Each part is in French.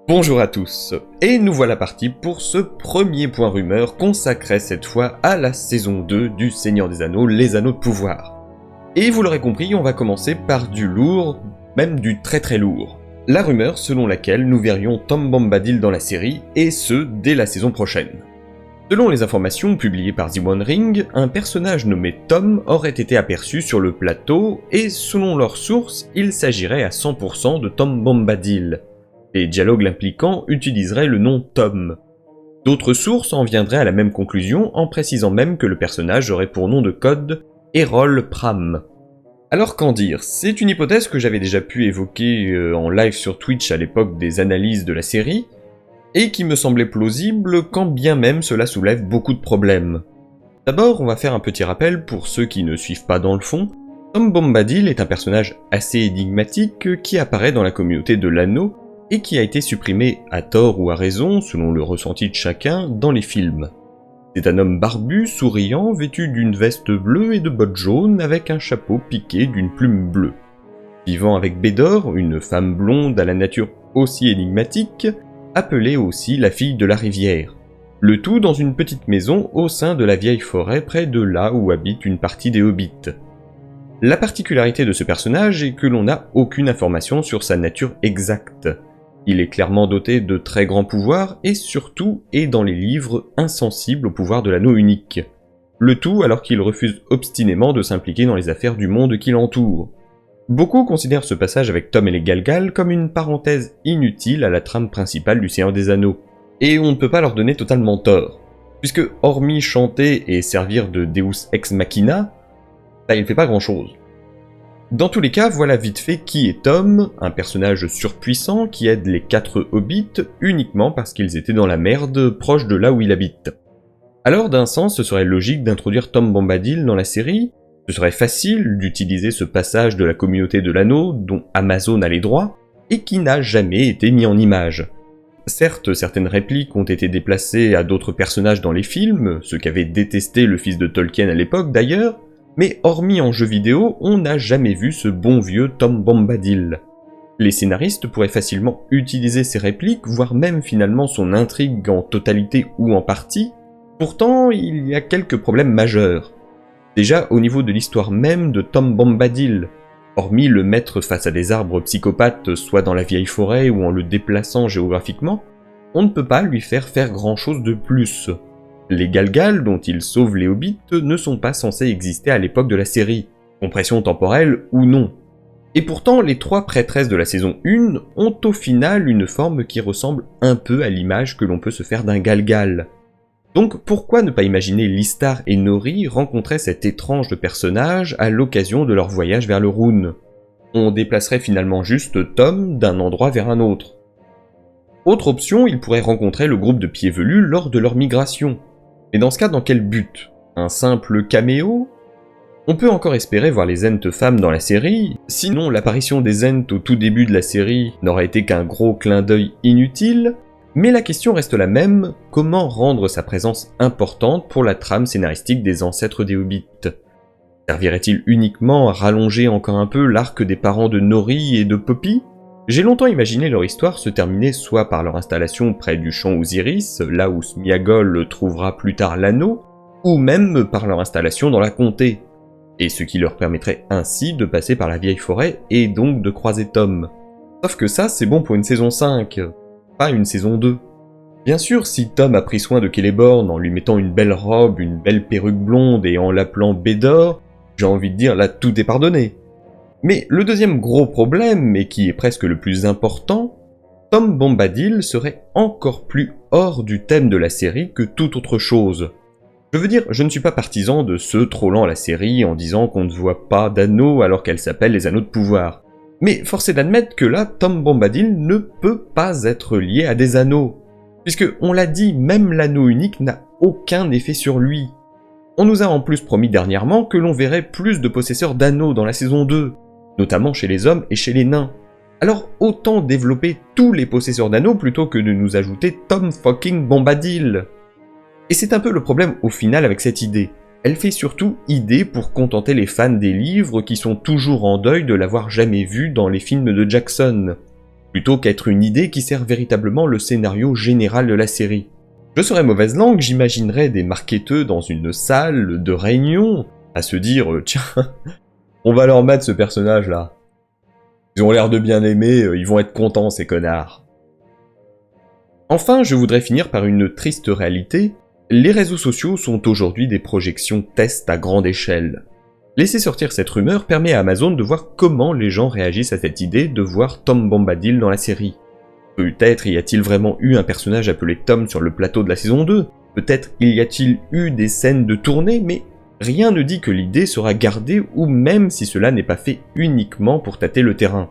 Bonjour à tous, et nous voilà partis pour ce premier point rumeur consacré cette fois à la saison 2 du Seigneur des Anneaux, les Anneaux de Pouvoir. Et vous l'aurez compris, on va commencer par du lourd, même du très très lourd. La rumeur selon laquelle nous verrions Tom Bombadil dans la série, et ce, dès la saison prochaine. Selon les informations publiées par The One Ring, un personnage nommé Tom aurait été aperçu sur le plateau, et selon leurs sources, il s'agirait à 100% de Tom Bombadil. Les dialogues l'impliquant utiliseraient le nom Tom. D'autres sources en viendraient à la même conclusion en précisant même que le personnage aurait pour nom de code Errol Pram. Alors qu'en dire, c'est une hypothèse que j'avais déjà pu évoquer en live sur Twitch à l'époque des analyses de la série, et qui me semblait plausible quand bien même cela soulève beaucoup de problèmes. D'abord, on va faire un petit rappel pour ceux qui ne suivent pas dans le fond. Tom Bombadil est un personnage assez énigmatique qui apparaît dans la communauté de l'anneau, et qui a été supprimé à tort ou à raison, selon le ressenti de chacun, dans les films. C'est un homme barbu, souriant, vêtu d'une veste bleue et de bottes jaunes, avec un chapeau piqué d'une plume bleue. Vivant avec Bédor, une femme blonde à la nature aussi énigmatique, appelée aussi la fille de la rivière. Le tout dans une petite maison au sein de la vieille forêt près de là où habite une partie des hobbits. La particularité de ce personnage est que l'on n'a aucune information sur sa nature exacte. Il est clairement doté de très grands pouvoirs et surtout est dans les livres insensible au pouvoir de l'anneau unique. Le tout alors qu'il refuse obstinément de s'impliquer dans les affaires du monde qui l'entoure. Beaucoup considèrent ce passage avec Tom et les Galgal comme une parenthèse inutile à la trame principale du Seigneur des Anneaux. Et on ne peut pas leur donner totalement tort, puisque hormis chanter et servir de Deus Ex Machina, il fait pas grand chose. Dans tous les cas, voilà vite fait qui est Tom, un personnage surpuissant qui aide les 4 hobbits uniquement parce qu'ils étaient dans la merde proche de là où il habite. Alors d'un sens, ce serait logique d'introduire Tom Bombadil dans la série, ce serait facile d'utiliser ce passage de la communauté de l'anneau dont Amazon a les droits, et qui n'a jamais été mis en image. Certes, certaines répliques ont été déplacées à d'autres personnages dans les films, ce qu'avait détesté le fils de Tolkien à l'époque d'ailleurs, mais hormis en jeu vidéo, on n'a jamais vu ce bon vieux Tom Bombadil. Les scénaristes pourraient facilement utiliser ces répliques, voire même finalement son intrigue en totalité ou en partie, pourtant il y a quelques problèmes majeurs. Déjà au niveau de l'histoire même de Tom Bombadil, hormis le mettre face à des arbres psychopathes soit dans la vieille forêt ou en le déplaçant géographiquement, on ne peut pas lui faire grand chose de plus. Les Galgal dont il sauve les hobbits ne sont pas censés exister à l'époque de la série, compression temporelle ou non. Et pourtant, les 3 prêtresses de la saison 1 ont au final une forme qui ressemble un peu à l'image que l'on peut se faire d'un Galgal. Donc pourquoi ne pas imaginer Listar et Nori rencontrer cet étrange personnage à l'occasion de leur voyage vers le Rhûn? On déplacerait finalement juste Tom d'un endroit vers un autre. Autre option, ils pourraient rencontrer le groupe de Pieds Velus lors de leur migration. Mais dans ce cas, dans quel but? Un simple caméo? On peut encore espérer voir les Ents femmes dans la série, sinon l'apparition des Ents au tout début de la série n'aurait été qu'un gros clin d'œil inutile, mais la question reste la même, comment rendre sa présence importante pour la trame scénaristique des ancêtres des Hobbits? Servirait-il uniquement à rallonger encore un peu l'arc des parents de Nori et de Poppy? J'ai longtemps imaginé leur histoire se terminer soit par leur installation près du champ Osiris, là où Sméagol trouvera plus tard l'anneau, ou même par leur installation dans la comté, et ce qui leur permettrait ainsi de passer par la vieille forêt et donc de croiser Tom. Sauf que ça, c'est bon pour une saison 5, pas une saison 2. Bien sûr, si Tom a pris soin de Celeborn en lui mettant une belle robe, une belle perruque blonde et en l'appelant Bédor, j'ai envie de dire là tout est pardonné. Mais le deuxième gros problème, et qui est presque le plus important, Tom Bombadil serait encore plus hors du thème de la série que toute autre chose. Je veux dire, je ne suis pas partisan de ceux trollant la série en disant qu'on ne voit pas d'anneaux alors qu'elle s'appelle les Anneaux de Pouvoir. Mais force est d'admettre que là, Tom Bombadil ne peut pas être lié à des anneaux. Puisque, on l'a dit, même l'anneau unique n'a aucun effet sur lui. On nous a en plus promis dernièrement que l'on verrait plus de possesseurs d'anneaux dans la saison 2. Notamment chez les hommes et chez les nains. Alors autant développer tous les possesseurs d'anneaux plutôt que de nous ajouter Tom fucking Bombadil. Et c'est un peu le problème au final avec cette idée. Elle fait surtout idée pour contenter les fans des livres qui sont toujours en deuil de l'avoir jamais vu dans les films de Jackson. plutôt qu'être une idée qui sert véritablement le scénario général de la série. Je serais mauvaise langue, j'imaginerais des marketeurs dans une salle de réunion, à se dire « Tiens, on va leur mettre ce personnage-là. Ils ont l'air de bien l'aimer, ils vont être contents ces connards. » Enfin, je voudrais finir par une triste réalité. Les réseaux sociaux sont aujourd'hui des projections test à grande échelle. Laisser sortir cette rumeur permet à Amazon de voir comment les gens réagissent à cette idée de voir Tom Bombadil dans la série. Peut-être y a-t-il vraiment eu un personnage appelé Tom sur le plateau de la saison 2, peut-être y a-t-il eu des scènes de tournée, mais rien ne dit que l'idée sera gardée ou même si cela n'est pas fait uniquement pour tâter le terrain.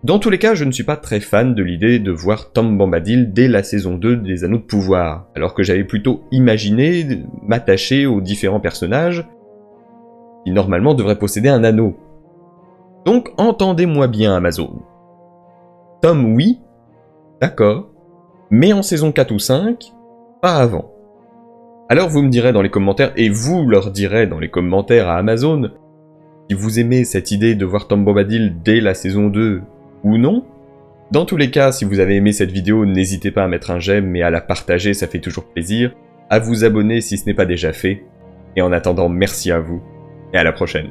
Dans tous les cas, je ne suis pas très fan de l'idée de voir Tom Bombadil dès la saison 2 des Anneaux de Pouvoir, alors que j'avais plutôt imaginé m'attacher aux différents personnages qui normalement devraient posséder un anneau. Donc entendez-moi bien Amazon. Tom oui, d'accord, mais en saison 4 ou 5, pas avant. Alors vous me direz dans les commentaires, et vous leur direz dans les commentaires à Amazon, si vous aimez cette idée de voir Tom Bombadil dès la saison 2 ou non. Dans tous les cas, si vous avez aimé cette vidéo, n'hésitez pas à mettre un j'aime et à la partager, ça fait toujours plaisir, à vous abonner si ce n'est pas déjà fait, et en attendant, merci à vous, et à la prochaine.